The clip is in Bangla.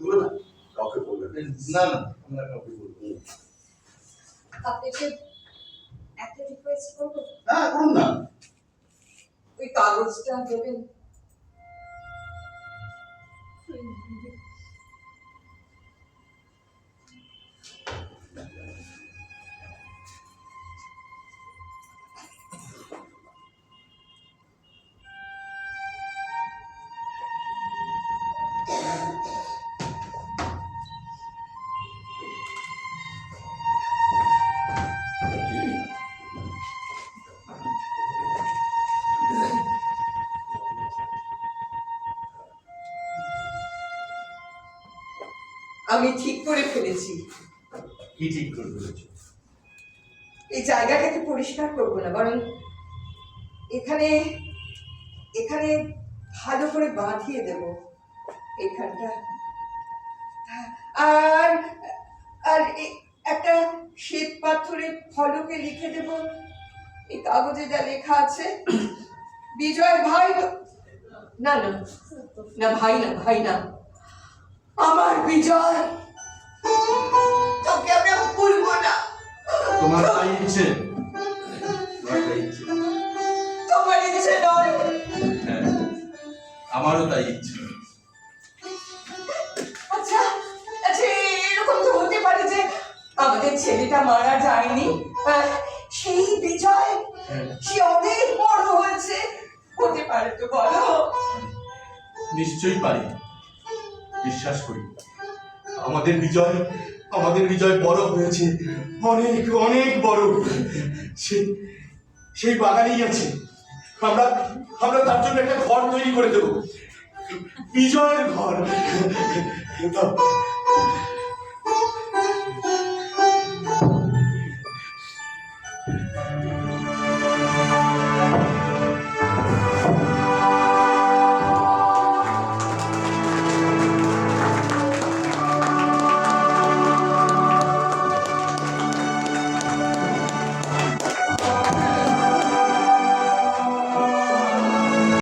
না কাউকে বলবেন না। না আমরা কাউকে বলবো না। আপনাকে একটা রিকোয়েস্ট করবো? হ্যাঁ করুন না। ওই কাগজটা দেবেন। আমি ঠিক করে ফেলেছি। কি ঠিক করে ফেলেছো? এই জায়গাটাকে পরিষ্কার করব না, বরং এখানে এখানে ভালো করে বাঁধিয়ে দেব এখানটা। আর আর একটা শ্বেত পাথরের ফলকে লিখে দেব এই কাগজে যা লেখা আছে, বিজয় ভাই। না না না, ভাই না, ভাই না, আমার বিজয়, তোকে আমি ভুলবো না। তোমার তাই ইচ্ছে? তোমার তাই ইচ্ছে? তোমার ইচ্ছে নয়। হ্যাঁ আমারও তাই ইচ্ছে। আচ্ছা আচ্ছা, এরকম তো হতে পারে যে আমাদের ছেলেটা মারা যায়নি, সেই বিজয় সে অনেক বড় হয়েছে, হতে পারে তো, বলো? নিশ্চয়ই পারি, বিশ্বাস করি। আমাদের বিজয় বড় হয়েছে, অনেক অনেক বড়। সেই বাগানেই আছে। আমরা তার জন্য একটা ঘর তৈরি করে দেবো, বিজয়ের ঘর।